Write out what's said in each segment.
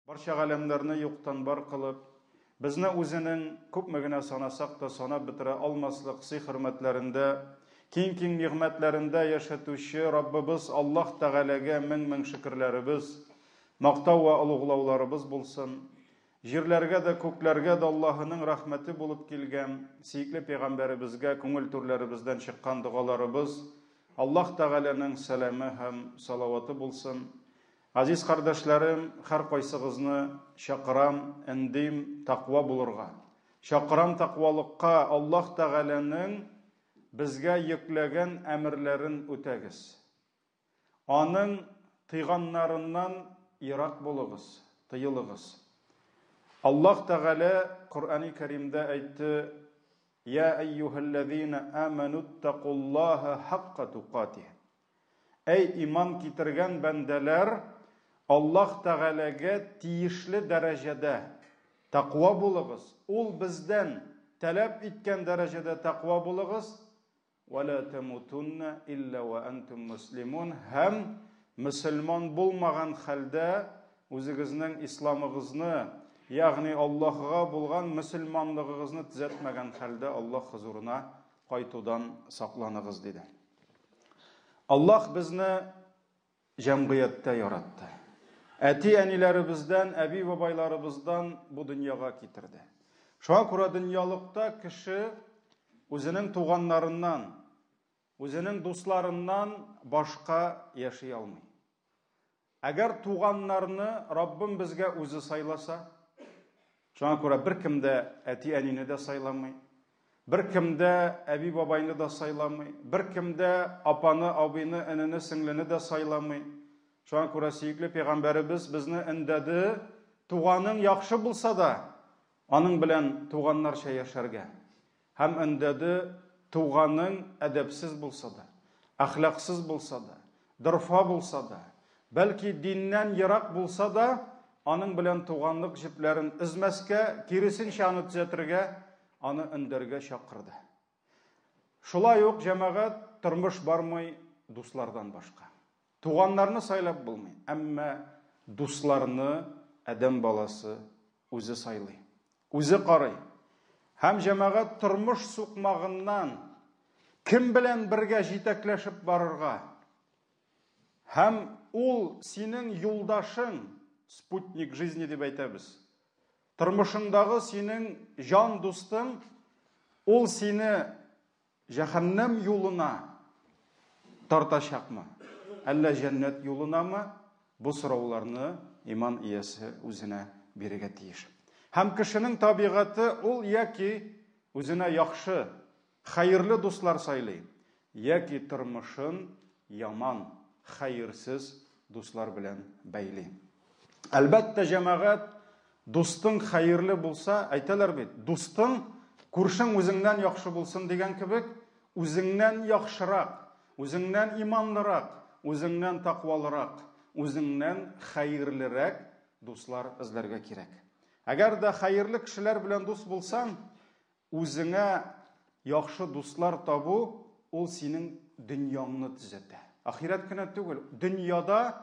Барча галәмнәрне юктан бар кылып, безне үзенең күпме генә санасак та санап бетерә алмаслык хөрмәтләрендә, киң нигъмәтләрендә яшәтүче Раббыбыз Аллаһ Тәгаләгә мең шөкрләребез, мактау ва улуглауларыбыз булсын. Җирләргә дә, күкләргә дә Аллаһының рәхмәте булып килгән, сөйкле пәйгамбәребезгә күңел түрләребездән чыккан дугаларыбыз Аллаһ Тәгаләнең сәламе һәм салаваты булсын. Азиз кардәшләрем, һәр кайсыгызны чакырам, эндим тақва булырга. Чакырам тақвалыкка, Аллаһ Тәгаләнең безгә йөкләгән әмерләрен үтәгез. Аның тыйганнарыннан ерак булыгыз, тыелыгыз. Аллаһ Тәгалә Коръәни Кәримдә әйтте: «Я әйюһәлләзина аману тақуллаһа хаққа туқатih». Әй иман китергән бәндәләр, Аллаһ Тәгаләгә тиешле дәрәҗәдә тақва булыгыз. Ул бездән таләп иткән дәрәҗәдә тақва булыгыз. Вала тамутунна илля ва антум муслимун. Һәм мөселман булмаган хәлдә үзегезнең исламыгызны, ягъни Аллаһка булган мөселманлыгыгызны төзәтмәгән хәлдә Аллаһ хузурына кайтудан сакланыгыз диде. Аллаһ безне җәмгыятьтә яратты. Әти-әниләребездән, әби-бабайларыбыздан бу дөньяга китерде. Шуңа күрә дөньялыкта кеше үзенең туганнарыннан, үзенең дусларыннан башка яши алмый. Әгәр туганнарны Раббым безгә үзе сайласа, шуңа күрә беркем дә әти-әнине дә сайламый, беркем дә әби-бабайны да сайламый, беркем дә апаны, абыйны, энене, сеңлене дә сайламый. Шуңа күрә сөйкле пәйгамбәребез безне эндәде, туганың яхшы булса да, аның белән туганнарча яшәргә. Һәм эндәде, туганың әдәпсез булса да, әхлаксыз булса да, дорфа булса да, бәлки диннән ерак булса да, аның белән туганлык җепләрен измәскә, киресенчә аны төзәтергә, аны эндәргә чакырды. Шулай ук җәмәгать тормыш бармый дуслардан башка. Туганнарны сайлап булмый, әмма дусларны адәм баласы үзе сайлый, үзе карый. Һәм җәмәгать тормыш сукмагыннан кем белән бергә җитәкләшеп барырга, һәм ул синең юлдашың, спутник жизни дип әйтәбез. Тормышыңдагы синең җан дустың, ул сине җәһәннәм юлына тартачакмы, әллә җәннәт юлынамы? Бу сорауларны иман иясе үзенә бирергә тиеш. Һәм кешенең табигаты ул яки үзенә яхшы, хәерле дуслар сайлый, яки тормышын яман, хәерсез дуслар белән бәйли. Әлбәттә җәмәгать дустың хәерле булса, әйтәләр бит, дустың күршең үзеңнән яхшы булсын дигән кебек, үзеңнән яхшырак, үзеңнән иманлырак, үзеңнән тақвалырак, үзеңнән хәерлерәк дуслар эзләргә кирәк. Әгәр дә хәерле кешеләр белән дус булсаң, үзеңә яхшы дуслар табу, ул синең дөньяңны төзәтә. Ахират кенә түгел, дөньяда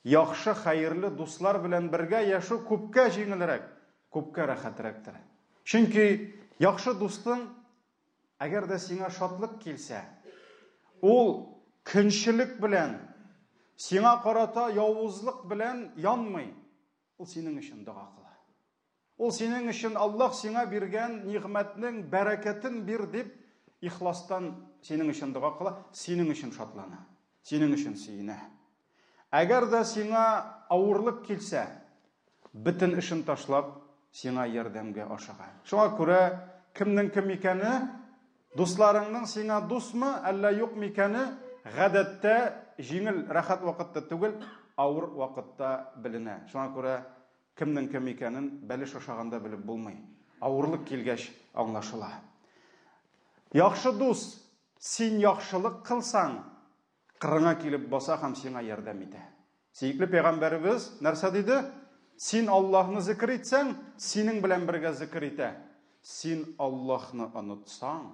яхшы хәерле дуслар белән бергә яшәү күпкә җиңелрәк, күпкә рәхәтрәктер. Чөнки яхшы дустың, әгәр дә сиңа шатлык килсә, ул көнчелек белән, сиңа карата явызлык белән янмый, ул синең өчен дуа кыла. Ул синең өчен Аллаһ сиңа биргән нигъмәтнең бәрәкәтен бир дип, ихластан синең өчен дуа кыла, синең өчен шатлана, синең өчен сөенә. Әгәр дә сиңа авырлык килсә, бөтен эшен ташлап, сиңа ярдәмгә ашыга. Шуңа күрә кемнең кем икәне, дусларыңның сиңа дусмы, әллә юк микәне, гадәттә җиңел, рәхәт вакытта түгел, авыр вакытта беленә. Шуңа күрә кемнең кем икәнен бәлеш ашаганда белеп булмый. Авырлык килгәч аңлашыла. Яхшы дус, син яхшылык кылсаң, кырыңа килеп баса һәм сиңа ярдәм итә. Сөйкле пәйгамбәребез нәрсә диде? Син Аллаһны зикр итсәң, синең белән бергә зикр итә. Син Аллаһны онытсаң,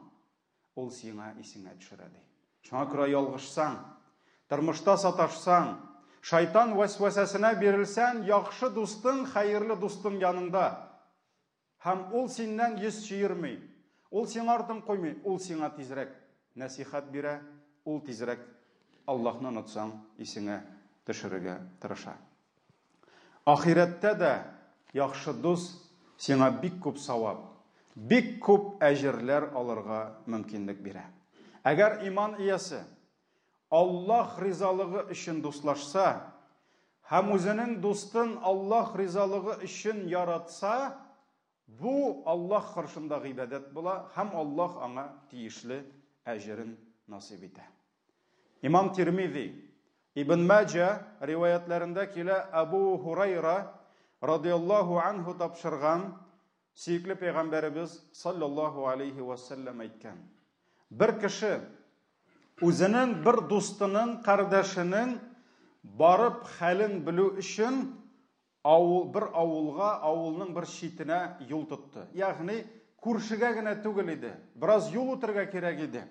ул сиңа исеңә төшерә ди. Шуңа күрә ялгышсаң, тормышта саташсаң, шайтан вәсвәсәсенә бирелсәң, яхшы дустың, хәерле дустың янында. Һәм ул синнән йөз чиермый. Ул сиңа артын куймый, ул сиңа тизрәк нәсихат бирә, ул тизрәк Аллаһны онытсаң, исеңә төшерергә тырыша. Ахирәттә дә яхшы дус сиңа бик күп савап, бик күп әҗерләр алырга мөмкинлек бирә. Әгәр иман иясе Аллаһ ризалыгы өчен дуслашса, һәм үзенең дустын Аллаһ ризалыгы өчен яратса, бу Аллаһ каршында гыйбадәт була, һәм Аллаһ аңа тиешле әҗерен насыйп итә. Имам Тирмизи, Ибн Маджа риваятларында килә, Абу Хурайра радиллаһу анху тапшырган, сөйкле пәйгамбәребез саллаллаһу алейхи ва саллям әйткән: бер кеше үзенең бер дустының, кардәшенең барып хәлен белү өчен бер авылга, авылның бер читенә юл тотты. Ягъни күршегә генә түгел иде, бераз юл үтәргә кирәк иде.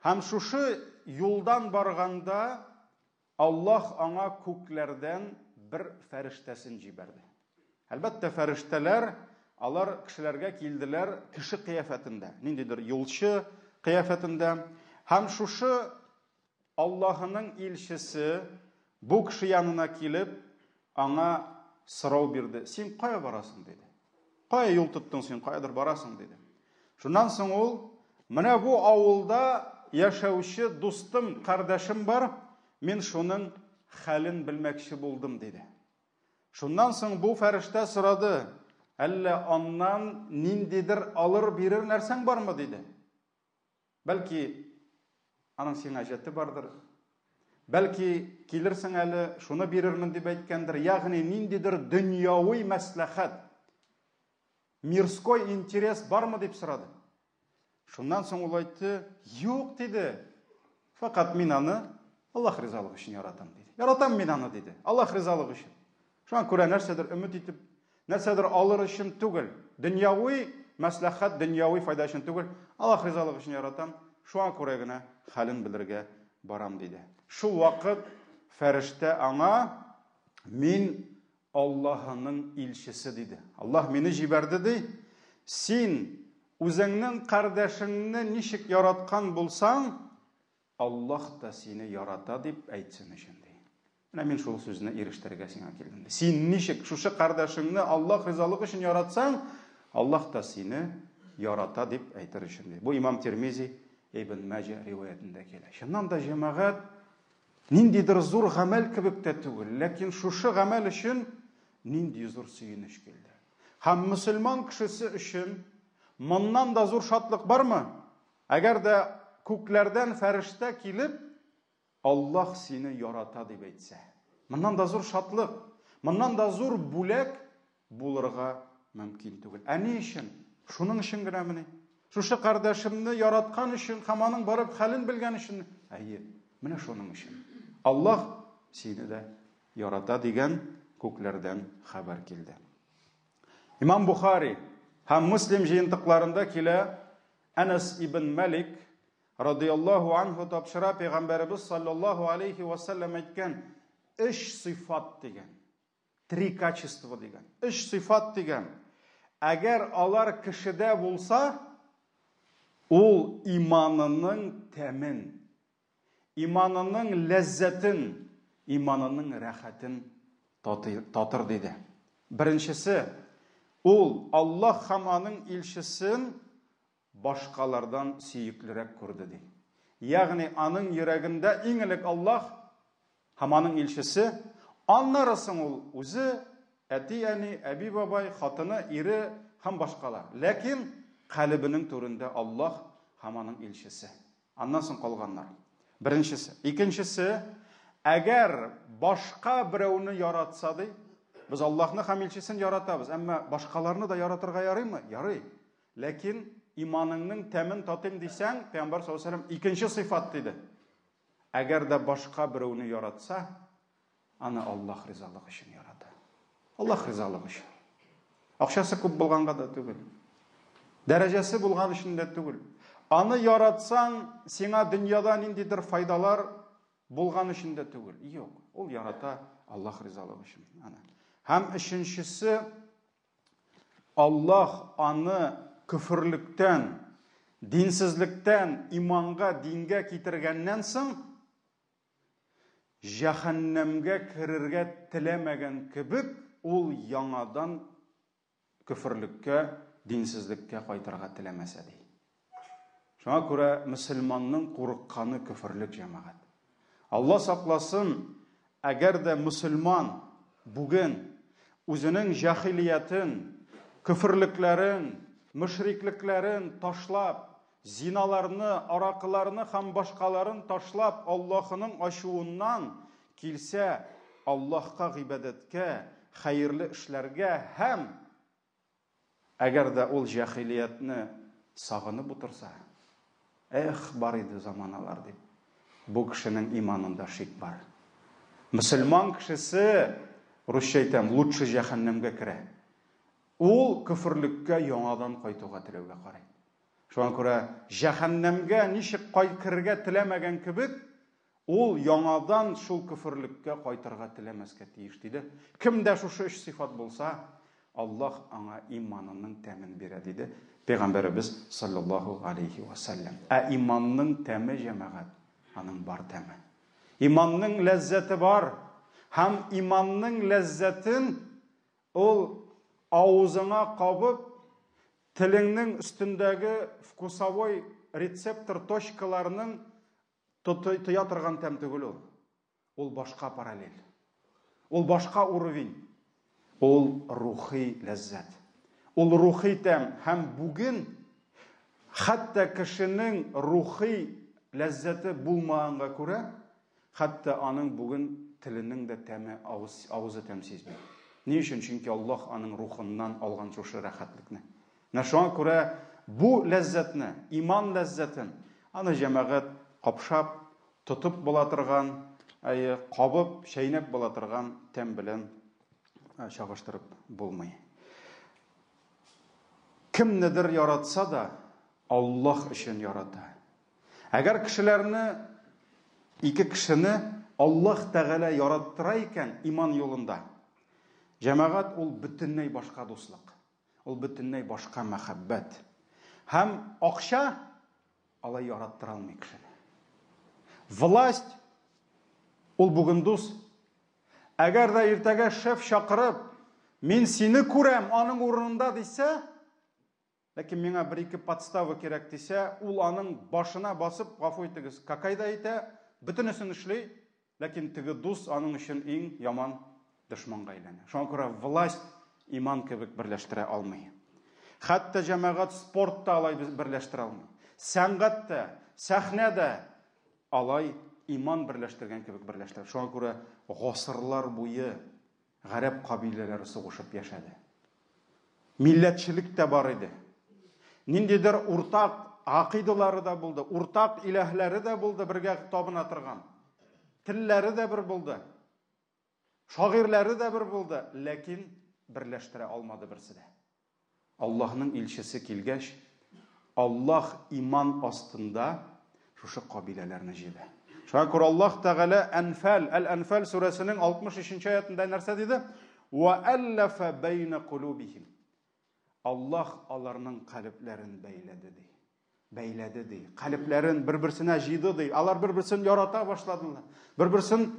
Һәм шушы юлдан барганда Аллаһ аңа күкләрдән бер фәрештәсен җибәрде. Әлбәттә, фәрештәләр, алар кешеләргә килделәр кеше кыяфәтендә, ниндидер юлчы кыяфәтендә. Һәм шушы Аллаһның илчесе бу кеше янына килеп, аңа сорау бирде: син кая барасың диде. Кая юл тоттың син, каядыр барасың диде. Шуннан соң ул: менә бу авылда яшәүче дустым, кардәшем бар, мин шуның хәлен белмәкче булдым диде. Шуннан соң бу фәрештә сорады: әллә аннан ниндидер алыр бирер нәрсәң бармы диде. Бәлки аның сиңа җәте бардыр. Бәлки килерсең әле, шуны бирермен дип әйткәндер. Ягъни ниндидер дөньяви мәслихәт, мирской интерес бармы дип сорады. Шуннан соң ул әйтте: юк диде. Фақат мин аны Аллаһ ризалыгы өчен яратам диде. Яратам мин аны диде, Аллаһ ризалыгы өчен. Шуңа күрә нәрсәдер өмет итеп, нәрсәдер алыр өчен түгел, дөньяви мәслихәт, дөньяви файда өчен түгел, Аллаһ ризалыгы өчен яратам, шуңа күрә генә хәлен белергә барам диде. Шул вакыт фәрештә аңа: мин Аллаһның илчесе диде. Аллаһ мине җибәрде ди. Син үзеңнең кардәшеңне ничек яраткан булсаң, Аллаһ та сине ярата дип әйтсен өчен ди. Менә мин шул сүзне ирештергә сиңа килдем ди. Син ничек шушы кардәшеңне Аллаһ ризалыгы өчен яратсаң, Аллаһ та сине ярата дип әйтер өчен ди. Бу Имам Тирмизи, Ибн Маджа риваятында килә. Шуннан да җәмәгать ниндидер зур гамәл кебек тә түгел, ләкин шушы гамәл өчен нинди зур сөенеч килде. Һәм мөселман кешесе өчен моннан да зур шатлык бармы? Әгәр дә күкләрдән фәрештә килеп, Аллаһ сине ярата дип әйтсә, моннан да зур шатлык, моннан да зур бүләк булырга мөмкин түгел. Ә ни өчен? Шуның өчен генәмени? Шушы кардәшемне яраткан өчен, һәм аның барып хәлен белгән өчен? Әйе, менә шуның өчен. Аллаһ сине дә ярата дигән күкләрдән хәбәр килде. Имам Бухари һәм Муслим җыентыкларында килә, Анас ибн Малик радиллаһу анху тапшыра, пәйгамбәребез саллаллаһу алейхи ва саллям әйткән: өч сыйфат дигән, три качества дигән, өч сыйфат дигән. Әгәр алар кешедә булса, ул иманының тәмен, иманының ләззәтен, иманының рәхәтен татыр диде. Беренчесе, ул Аллаһ һәм аның илчесен башкалардан сөйеклерәк күрде ди. Ягъни аның йөрәгендә иң элек Аллаһ һәм аның илчесе, аннары соң ул үзе, әти-әни, әби-бабай, хатыны, ире һәм башкалар. Ләкин калбының түрендә Аллаһ һәм аның илчесе. Аннан соң калганнар. Беренчесе. Икенчесе, әгәр башка берәүне яратса ди, без Аллаһны һәм илчесен яратабыз, әмма башкаларны да яратырга ярыймы? Ярый. Ләкин иманыңның тәмен татым дисәң, Пәйгамбәр саллаллаһу алейһи ва саллям икенче сыйфат диде. Әгәр дә башка берәүне яратса, аны Аллаһ ризалыгы өчен ярата. Аллаһ ризалыгы өчен. Акчасы күп булганга да түгел. Дәрәҗәсе булган өчен дә түгел. Аны яратсаң, сиңа дөньяда ниндидер файдалар булган өчен дә түгел. Юк. Ул ярата Аллах ризалыгы өчен. Һәм өченчесе, Аллах аны күфрлектән, динсезлектән иманга, дингә китергәннән соң җәһәннәмгә керергә теләмәгән кебек, ул яңадан күфрлеккә, динсезлеккә кайтырга теләмәсә ди. Шуңа күрә мөселманның курыкканы күфрлек, җәмәгать. Алла сакласын, әгәр дә мөселман бүген үзенең җаһилиятен, күфрлекләрен, мөшриклекләрен ташлап, зиналарны, аракыларны һәм башкаларын ташлап, Аллаһының ачуыннан килсә, Аллаһка гыйбадәткә, хәерле эшләргә һәм әгәр дә ул җаһилиятне сагынып утырса, бар иде заманалар дип, бу кешенең иманында шик бар. Мөселман кешесе, русча әйтәм, лучше җәһәннәмгә керә. Ул күфрлеккә яңадан кайтуга теләүгә карый. Шуңа күрә җәһәннәмгә ничек кайтырга теләмәгән кебек, ул яңадан шул күфрлеккә кайтырга теләмәскә тиеш диде. Кемдә шушы өч сыйфат булса, Аллаһ аңа иманының тәмен бирә диде Пәйгамбәребез саллаллаһу алейхи ва саллям. Иманның тәме, җәмәгать, аның бар тәме. Иманның ләззәте бар, һәм иманның ләззәтен ул авызыңа кабып, телеңнең өстендәге вкусовой рецептор точкаларының тоя торган тәм түгел ул. Ул башка параллель. Ул башка уровень. Ул рухи ләззәт. Ул рухи тәм. Һәм бүген хәтта кешенең рухи ләззәте булмаганга күрә, хәтта аның бүген теленең дә тәме, авызы тәмсез бит. Ни өчен? Чөнки Аллаһ аның рухыннан алган шушы рәхәтлекне. Шуңа күрә бу ләззәтне, иман ләззәтен, аны җәмәгать капшап, тотып була торган, кабып, шәйнәп була торган тәм белән чагыштырып булмый. Кемнедер яратса да, Аллаһ өчен ярата. Әгәр кешеләрне, ике кешене Аллаһ Тәгалә яраттыра икән иман юлында, җәмәгать, ул бөтенләй башка дуслык. Ул бөтенләй башка мәхәббәт. Һәм акча алай яраттыра алмый кешене. Власть ул бүген дус. Әгәр дә иртәгә шеф чакырып, мин сине күрәм аның урынында дисә, ләкин миңа бер-ике подстава кирәк дисә, ул аның башына басып, гафу итегез, какайда әйтә, бөтенесен эшли, ләкин теге дус аның өчен иң яман дошманга әйләнә. Шуңа күрә власть иман кебек берләштерә алмый. Хәтта җәмәгать спортта алай берләштерә алмый. Сәнгатьтә, сәхнәдә алай иман берләштергән кебек берләштерә. Шуңа күрә гасырлар буе гарәп кабиләләре сугышып яшәде. Милләтчелек тә бар иде. Ниндидер уртак акыйдалары да булды, уртак иләһләре дә булды, бергә табына торган. Телләре дә бер булды. Шагыйрьләре дә бер булды, ләкин берләштерә алмады берсе дә. Аллаһның илчесе килгәч, Аллаһ иман астында шушы кабиләләрне җыйды. Шуңа күрә Аллаһ Тәгалә Әл-Анфал сүрәсенең 63-нче аятында нәрсә диде? Ва аллафа байна кулубихим. Аллаһ аларның калебләрен бәйләде ди. Калебләрен бер-берсенә җыйды ди. Алар бер-берсен ярата башладылар. Бер-берсен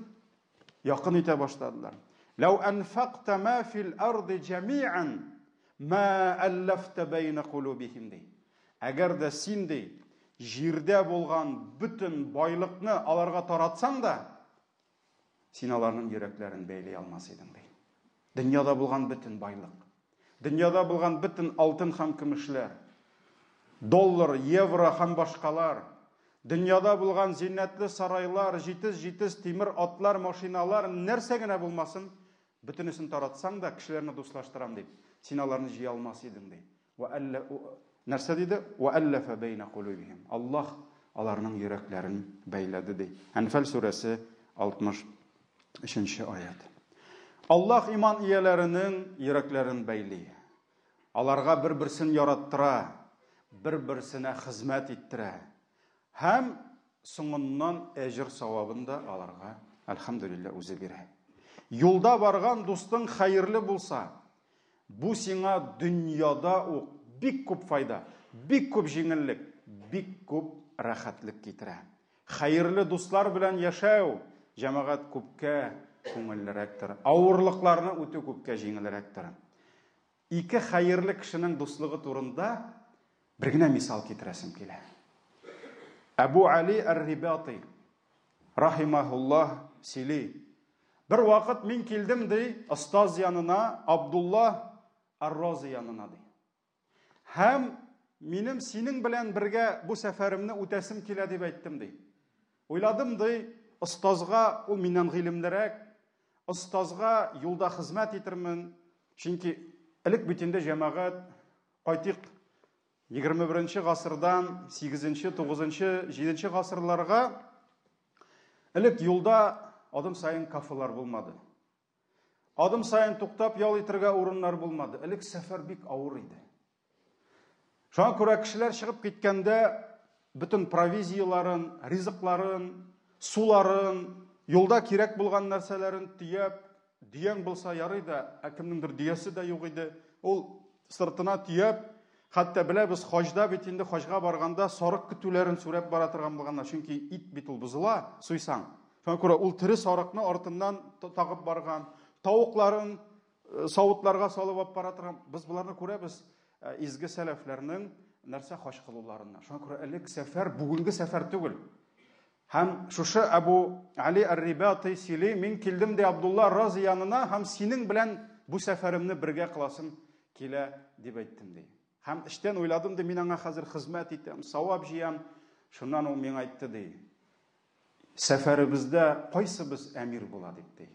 якын итә башладылар. Лау анфaqta ma fil ardi jami'an ma allafta bayna qulubihim ди. Әгәр дә син ди җирдә булган бөтен байлыкны аларга таратсаң да, син аларның йөрәкләрен бәйләй алмас идең ди. Дөньяда булган бөтен байлык, дөньяда булган бөтен алтын һәм көмешләр, доллар, евро һәм башкалар, дөньяда булган зиннәтле сарайлар, җитез тимер атлар, машиналар, нәрсә генә булмасын, бөтенесен таратсаң да, кешеләрне дуслаштырам дип, син аларны җыя алмас идең ди. Нәрсә диде? Ва аллафа байна кулубихим. Аллаһ аларның йөрәкләрен бәйләде ди. Анфал сүрәсе 63-нче аят. Аллаһ иман ияләренең йөрәкләрен бәйли. Аларга бер-берсен яраттыра, бер-берсенә хезмәт иттерә. Һәм соңыннан әҗр савабын да аларга Әлхамдулилля, үзе бирә. Юлда барган дустың хәерле булса, бу сиңа дөньяда ук бик күп файда, бик күп җиңеллек, бик күп рәхәтлек китерә. Хәерле дуслар белән яшәү җәмәгать күпкә күңеллерәктер. Авырлыкларны үтү күпкә җиңелрәктер. Ике хәерле кешенең дуслыгы турында бер генә мисал китерәсем килә. Әбу Али ар-Рибати рахимахуллаһ сөйли. Бер вакыт мин килдем ди, остаз янына, Абдулла ар-Рази янына ди. Һәм минем синең белән бергә бу сәфәремне үтәсем килә дип әйттем ди. Уйладым ди, остазга ул миннән гыйлемлерәк, остазга юлда хезмәт итермен, чөнки элек бит инде җәмәгать кайтык 21 гасырдан 8-нче, 9-нче, 7-нче гасырларга элек юлда адым сайын кафелар булмады. Адым сайын туктап ял итәргә урыннар булмады. Элек сәфәр бик авыр иде. Шуңа күрә кешеләр чыгып киткәндә бөтен провизияларын, ризыкларын, суларын, юлда кирәк булган нәрсәләрен төяп, дияң булса ярый да, кемнеңдер диясе дә юк иде. Ул сыртына төяп, хәтта беләбез, хаҗда бит инде хаҗга барганда сарык көтүләрен сүрәп бара торган булганнар, чөнки ит бит ул бозыла, суйсаң. Шуңа күрә ул тере сарыкны артыннан тагып барган, тавыкларын савытларга салып алып бара торган. Без буларны күрәбез изге сәләфләрнең нәрсә хаҗ кылуларына. Шуңа күрә элек сәфәр бүгенге сәфәр түгел. Һәм шушы Әбу Али ар-Рибати сөйли, мин килдем ди Абдулла ар-Рази янына, һәм синең белән бу сәфәремне бергә кыласым килә дип әйттем ди. Һәм эштән уйладым ди, мин аңа хәзер хезмәт итәм, савап җыям. Шуннан ул миңа әйтте ди. Сәфәребездә кайсыбыз әмир була дип ди.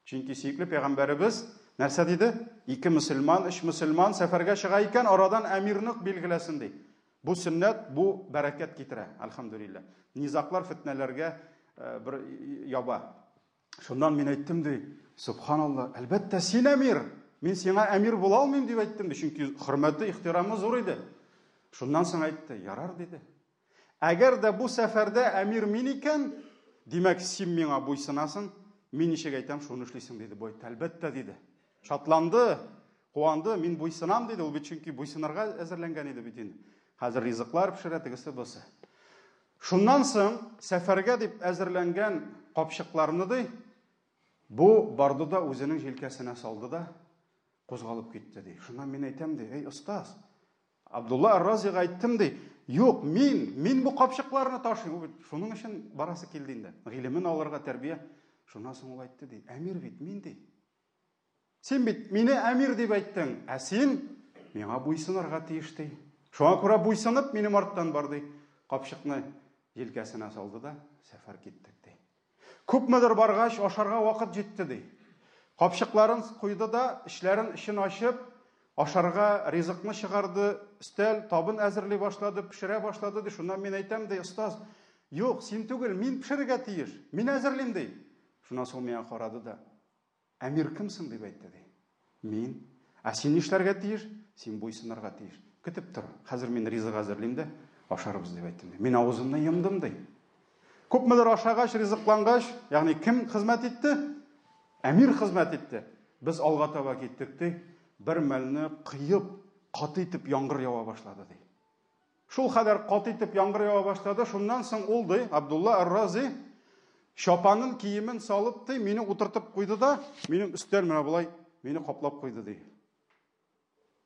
Чөнки сөйкле пәйгамбәребез нәрсә диде? Ике мөселман, өч мөселман сәфәргә чыга икән, арадан әмирник билгеләсен ди. Бу сөннәт, бу бәрәкәт китерә, әлхәмдүлилләh. Низаклар, фитнәләргә бер яба. Шуннан мин әйттем ди, субханалла, әлбәттә син әмир. Мин сиңа әмир була алмыйм дип әйттем ди, чөнки хөрмәте, ихтирамы зур иде. Шуннан соң әйтте, ярар диде. Әгәр дә бу сәфәрдә әмир мин икән, димәк син миңа буйсынасың, мин ничек әйтәм, шуны эшлисең диде. Бу әлбәттә диде. Шатланды, куанды, мин буйсынам диде. Ул бит чөнки буйсынырга әзерләнгән иде бит инде. Хәзер ризыклар пешерә, тегесе бусы. Шуннан соң сәфәргә дип әзерләнгән капчыкларны ди, бу барды да үзенең җилкәсенә салды да кузгалып китте ди. Шуннан мин әйтәм ди, эй остаз, Абдулла ар-Разига әйттем ди, юк, мин бу капчыкларны ташыйм. Шуның өчен барасы килде инде. Гыйлемен алырга, тәрбия. Шуннан соң ул әйтте ди, әмир бит мин ди. Син бит мине әмир дип әйттең, ә син миңа буйсынырга тиеш ди. Шуңа күрә буйсынып минем арттан барды. Капчыкны җилкәсенә салды да сәфәр киттек ди. Күпмедер баргач ашарга вакыт җитте ди. Капчыкларын куйды да, эшләрен ишен ачып, ашарга ризыкны чыгарды, өстәл, табын әзерли башлады, пешерә башлады ди. Шуннан мин әйтәм ди, остаз, юк, син түгел, мин пешерергә тиеш. Мин әзерлим ди. Шуннан соң миңа карады да, әмир кимсең дип әйтте ди. Мин, ә син нишләргә тиеш? Син буйсынырга тиеш. Көтеп тор. Хәзер мин ризык әзерлим дә, ашарбыз дип әйттем ди. Мин авызымны йомдым ди. Күпмедер ашагач, ризыклангач, ягъни ким хезмәт итте? Әмир хезмәт итте. Без алга таба киттек ди. Бер мәлне кыйып, каты итеп яңгыр ява башлады ди. Шул хәдәр каты итеп яңгыр ява башлады. Шуннан соң ул ди, Абдулла ар-Рази шапанын киемен салып ди, мине утыртып куйды да, минем өстәл менә булай, мине каплап куйды ди.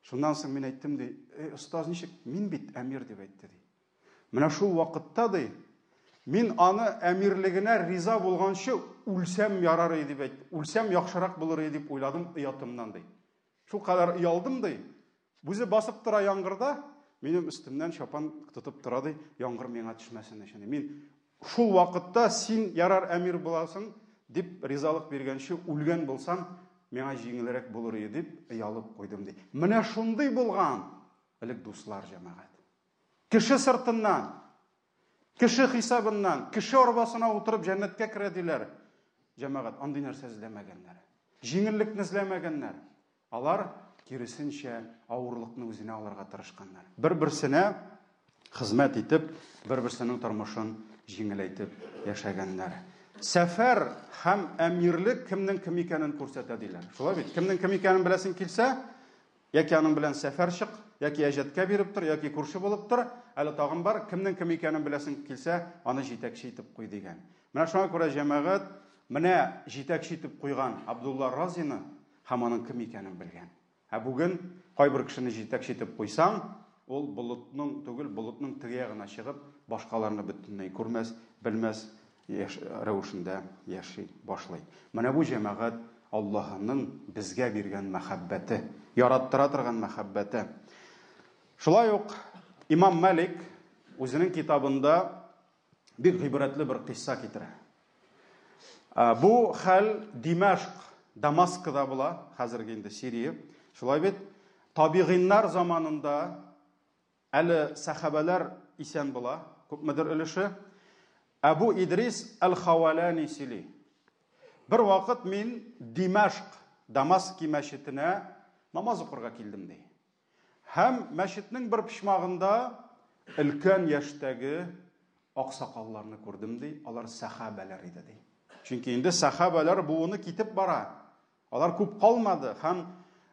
Шуннан соң мин әйттем ди, эй остаз, ничек? Мин бит әмир дип әйтте ди. Менә шул вакытта ди, мин аны әмирлегенә риза булганчы үлсәм ярар иде дип әйтте. Үлсәм яхшырак булыр иде дип уйладым уятымнан ди. Шул кадәр уялдым ди. Бүзе басып тора яңгырда, минем өстемнән шапан тотып тора ди, яңгыр миңа төшмәсен өчен. Мин шул вакытта син ярар әмир буласың дип ризалык биргәнче үлгән булсам, миңа җиңелрәк булыр иде дип уялып куйдым ди. Менә шундый булган элек дуслар җәмәгать. Кеше сыртыннан, кеше хисабыннан, кеше арбасына утырып җәннәткә керәдиләр. Җәмәгать андый нәрсә эзләмәгәннәр. Җиңеллекне эзләмәгәннәр. Алар киресенчә авырлыкны үзенә алырга тырышканнар. Бер-берсенә хезмәт итеп, бер-берсенең тормышын җиңеләйтеп яшәгәннәр. сәфәр һәм әмирлек кемнең кем икәнен күрсәтә диләр. Шулай бит, кемнең кем икәнен беләсең килсә, яки аның белән сәфәр чык, яки әҗәткә биреп тор, яки күрше булып тор, әле тагын бар, кемнең кем икәнен беләсең килсә, аны җитәкче итеп куй дигән. Менә шуңа күрә җәмәгать менә җитәкче итеп куйган Абдулла Разины һәм аның кем икәнен белгән. Бүген кайбер кешене җитәкче итеп куйсаң, ул болытның түгел, болытның теге ягына чыгып, башкаларны бөтенләй күрмәс, белмәс рәвешендә яши башлый. Менә бу җәмәгать Аллаһның безгә биргән мәхәббәте, яраттыра торган мәхәббәте. Шулай ук Имам Малик үзенең китабында бик гыйбрәтле бер кисса китерә. Бу хәл Димашк, Дамаскыда була, хәзерге инде Сирия. Шулай бит, табигиннар заманында әле сахабалар исән була, күпмедер өлеше. Әбу Идрис Әл-Хавалани сөйли. Бер вакыт мин Димашк, Дамаски мәчетенә намаз укырга килдем ди. Һәм мәчетнең бер пишмагында өлкән яшьтәге аксакалларны күрдем ди. Алар сахабалар иде ди. Чөнки инде сахабалар буыны китеп бара. Алар күп калмады һәм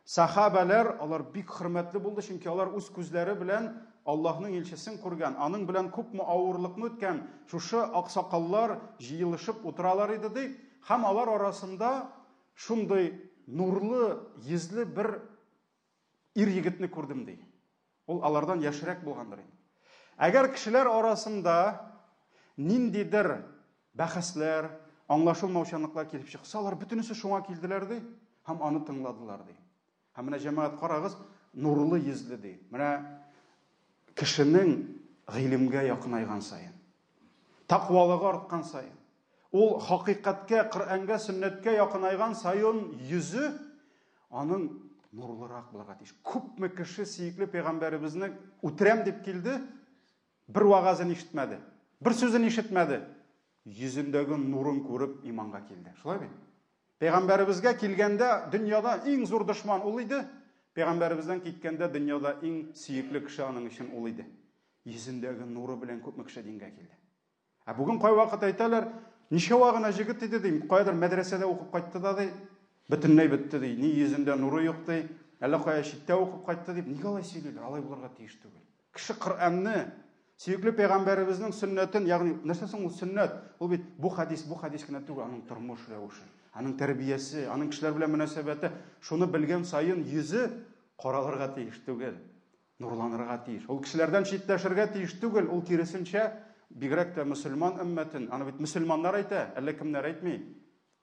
сахабалар алар бик хөрмәтле булды, чөнки алар үз күзләре белән Аллаһның илчесен күргән, аның белән күпме авырлыкны үткән, шушы аксакаллар җыелышып утыралар иде ди. Һәм алар арасында шундый нурлы, йөзле бер ир-егетне күрдем ди. Ул алардан яшьрәк булгандыр инде. Әгәр кешеләр арасында ниндидер бәхәсләр, аңлашылмаучанлыклар килеп чыксалар, бөтенесе шуңа килделәр ди, һәм аны тыңладылар ди. Һәм менә җәмәгать карагыз, нурлы йөзле ди. Менә кешенең гыйлемгә якынайган сайын, тақвалыгы арткан сайын, ул хакыйкатькә, Коръәнгә, сөннәткә якынайган сайын йөзе аның нурлырак булырга тиеш. Күпме кеше сөйкле пәйгамбәребезне үтерәм дип килде, бер вагазын ишетмәде, бер сүзен ишетмәде. Йөзендәге нурын күреп иманга килде. Шулай бит? Пәйгамбәребезгә килгәндә дөньяда иң зур дошман ул иде. Пәйгамбәребездән киткәндә дөньяда иң сөекле кеше аның өчен ул иде. Йөзендәге нуры белән күпме кеше дингә килде. Бүген кай вакыт әйтәләр, ничә вагына җигет иде ди, кайдыр мәдрәсәдә укып кайтты да ди, бөтенләй бетте ди, ни йөзендә нуры юк ди, әллә кая читтә укып кайтты дип, нигә алай сөйлиләр? Алай булырга тиеш түгел. Кеше Коръәнне, сөекле пәйгамбәребезнең сөннәтен, ягъни нәрсәсен ул сөннәт? Ул бит бу хадис генә түгел, аның тормыш рәвеше, аның тәрбиясе, аның кешеләр белән мөнәсәбәте, шуны белгән сайын йөзе каралырга тиеш түгел, нурланырга тиеш. Ул кешеләрдән читләшергә тиеш түгел, ул киресенчә бигрәк тә мөселман өммәтен, аны бит мөселманнар әйтә, әллә кемнәр әйтми.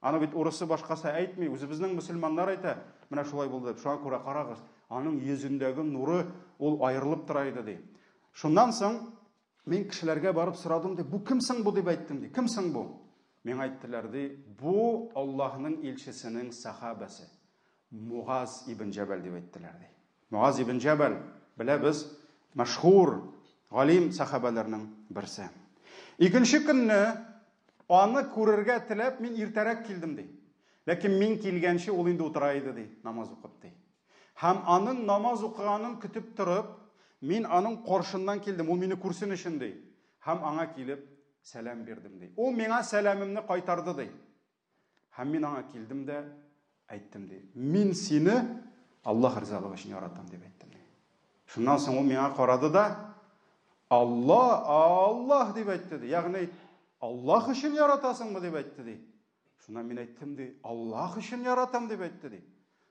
Аны бит урысы башкасы әйтми, үзебезнең мөселманнар әйтә. Менә шулай булды. Шуңа күрә карагыз, аның йөзендәге нуры ул аерылып тора иде ди. Шуннан соң мин кешеләргә барып сорадым ди, бу кемсең бу дип әйттем ди. Кемсең бу? Миңа әйттеләр ди, бу Аллаһның илчесенең сахабасы. Муаз ибн Җабал дип әйттеләр ди. Муаз ибн Җабал, беләбез, мәшһүр галим сахабаларның берсе. Икенче көнне аны күрергә теләп мин иртәрәк килдем ди. Ләкин мин килгәнче ул инде утыра иде ди, намаз укып ди. Һәм аның намаз укыганын көтеп торып, мин аның каршыннан килдем, ул мине күрсен өчен ди. Һәм аңа килеп сәлам бирдем ди. Ул миңа сәламымны кайтарды ди. Һәм мин аңа килдем дә әйттем ди. Мин сине Аллаһ ризалыгы өчен яратам дип әйттем ди. Шуннан соң ул миңа карады да Аллаһ дип әйтте ди. Ягъни Аллаһ өчен яратасыңмы дип әйтте ди. Шуннан мин әйттем ди, Аллаһ өчен яратам дип әйтте ди.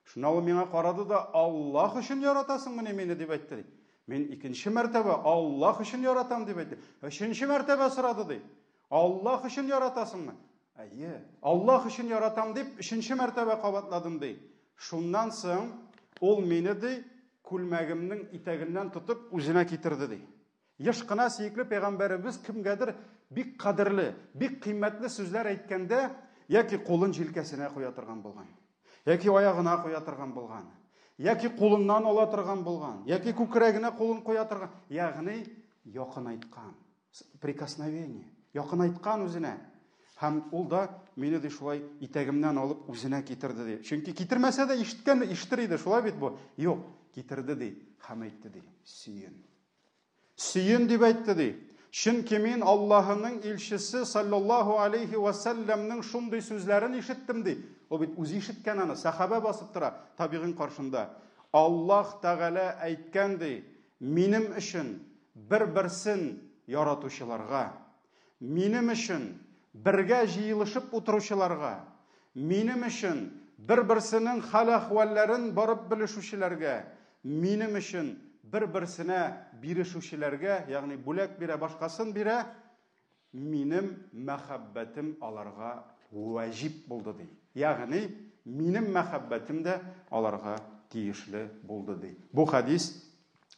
Шуннан ул миңа карады да Аллаһ өчен яратасыңмы мине дип әйтте ди. Мин икенче мәртәбә Аллаһ өчен яратам дип әйтте. Өченче мәртәбә сорады ди. Аллаһ өчен яратасыңмы? Әйе, Аллаһ өчен яратам дип өченче мәртәбә кабатладым ди. Шуннан соң ул мине ди күлмәгемнең итәгеннән тотып үзенә китерде ди. Яшь кына сөекле пәйгамбәребез кемгәдер бик кадерле, бик кыйммәтле сүзләр әйткәндә, яки кулын җилкәсенә куя торган булган, яки аягына куя торган булган, яки кулыннан ала торган булган, яки күкрәгенә кулын куя торган, ягъни якын айткан, прикосновение, якын айткан үзенә. Һәм ул да мине ди шулай итәгемнән алып үзенә китерде ди. Чөнки китермәсә дә ишетер иде, шулай бит бу. Юк, китерде ди, һәм әйтте ди, сөен. Сөен дип әйтте ди. Чөнки мин Аллаһның илчесе саллаллаһу алейхи ва салламның шундый сүзләрен ишеттем ди. Ул бит үзе ишеткән аны, сахаба басып тора табигый каршында. Аллаһ Тәгалә әйткән ди: "Минем өчен бер-берсен яратучыларга, минем өчен бергә җыелышып утыручыларга, минем өчен бер-берсенең хәл-әхвалларын барып белешүчеләргә, минем өчен бер-берсенә бирешүчеләргә, ягъни бүләк бирә, башкасын бирә, минем мәхәббәтем аларга ваҗиб булды" ди. Ягъни минем мәхәббәтем дә аларга тиешле булды ди. Бу хадис,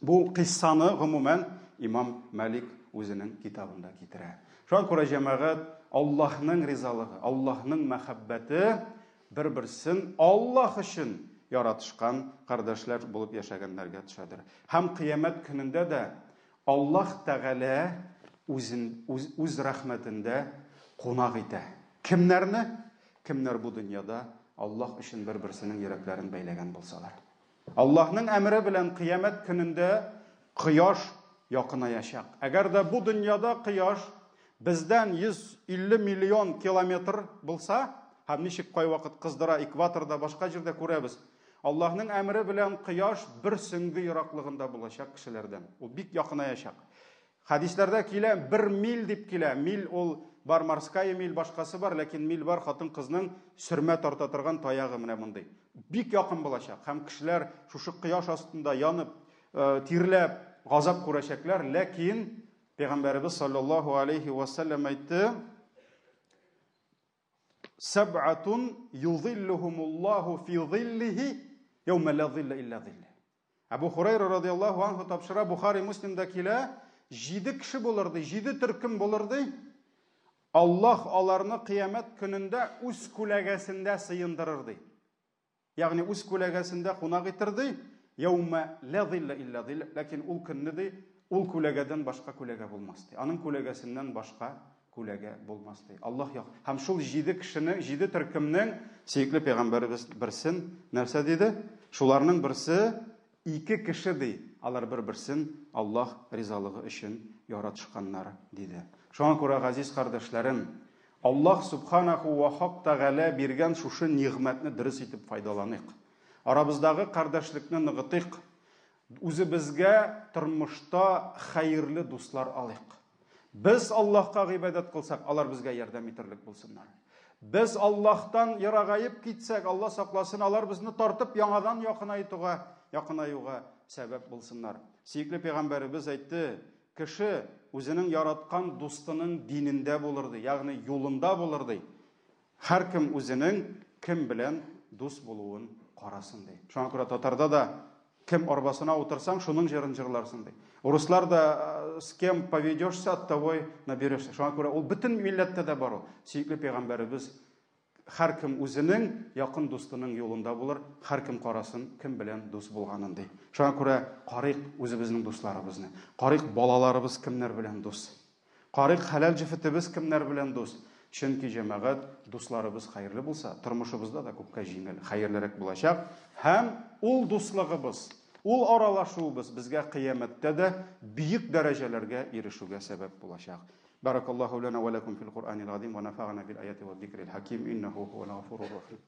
бу кыссаны гомумән Имам Малик үзенең китабында китерә. Шуңа күрә җәмәгать, Аллаһның ризалыгы, Аллаһның мәхәббәте бер-берсен Аллаһ өчен яратышкан кардәшләр булып яшәгәннәргә төшәдер. Һәм кыямәт көнендә дә Аллаһ Тәгалә үз рәхмәтендә кунак итә. Кемнәрне? Кемнәр бу дөньяда Аллаһ өчен бер-берсенең йөрәкләрен бәйләгән булсалар. Аллаһның әмере белән кыямәт көнендә кояш якынаячак. Әгәр дә бу дөньяда кояш бездән 150 миллион километр булса, һәм ничек кайвакыт кыздыра экваторда, башка җирдә күрәбез. Аллаһның әмере белән кояш бер сөңге ераклыгында булачак кешеләрдән. Ул бик якынаячак. Хадисләрдә килә 1 миль дип килә. Миль ул бар, морская миль, башкасы бар, ләкин миль бар хатын кызның сөрмә тарта торган таягы менә мондый. Бик якын булачак. Һәм кешеләр шушы кояш астында янып, тирләп, газап күрәчәкләр, ләкин Пәйгамбәрбез саллаллаһу алейхи ва саллям әйтте: "Саб'атун юзиллухумуллаху фи зиллихи яума ла зилла илля зилле." Абу Хурайра радиллаһу анху тапшыра, Бухари, Муслимда килә, 7 кеше булыр ди, 7 төркем булыр ди. Аллаһ аларны кыямәт көнендә үз күләгәсендә сыендырыр ди. Ягъни үз күләгәсендә кунак итер ди. Яума ла зилла илля зилле. Ләкин ул көнне ди, ул күләгәдән башка күләгә булмас ди. Аның күләгәсеннән башка күләгә булмас ди. Аллаһ як. Һәм шул 7 кешенең, 7 төркемнең сөекле пәйгамбәрбез берсен нәрсә диде? Шуларның берсе 2 кеше ди. Алар бер-берсен Аллаһ ризалыгы өчен яратышканнар диде. Шуңа күрә, газиз кардәшләрем, Аллаһ субханаху ва тәгалә биргән шушы нигъмәтне дөрес итеп файдаланыйк. Арабыздагы кардәшлекне ныгытыйк. Үзебезгә тормышта хәерле дуслар алыйк. Без Аллаһка гыйбадәт кылсак, алар безгә ярдәм итерлек булсыннар. Без Аллаһтан ерагаеп китсәк, Алла сакласын, алар безне тартып яңадан якынаюга сәбәп булсыннар. Сөекле пәйгамбәрбез әйтте: "Кеше үзенең яраткан дустының динендә булыр ди, ягъни юлында булыр ди. Һәркем үзенең кем белән дус булуын карасын ди." Шуңа күрә татарда да кем арбасына утырсаң, шуның җырын җырларсың ди. Руслар да с кем поведешься, от того наберешься. Шуңа күрә ул бөтен милләттә дә бар ул. Сөекле пәйгамбәрбез һәркем үзенең якын дустының юлында булыр, һәркем карасын кем белән дус булганын ди. Шуңа күрә карыйк үзебезнең дусларыбызны. Карыйк балаларыбыз кемнәр белән дус. Карыйк хәләл җифетебез кемнәр белән дус. Чөнки җәмәгать дусларыбыз хәерле булса, тормышыбызда да күпкә җиңел, хәерлерәк булачак. Һәм ул дуслыгыбыз, ул аралашуыбыз безгә кыямәттә дә бийек дәрәҗәләргә ирешүгә сәбәп булачак. Баракаллаху лана ва лакум фил Кур'анил азим ва нафa'ana bil ayati wad dhikril hakim innahu huwal ghafurur rahim.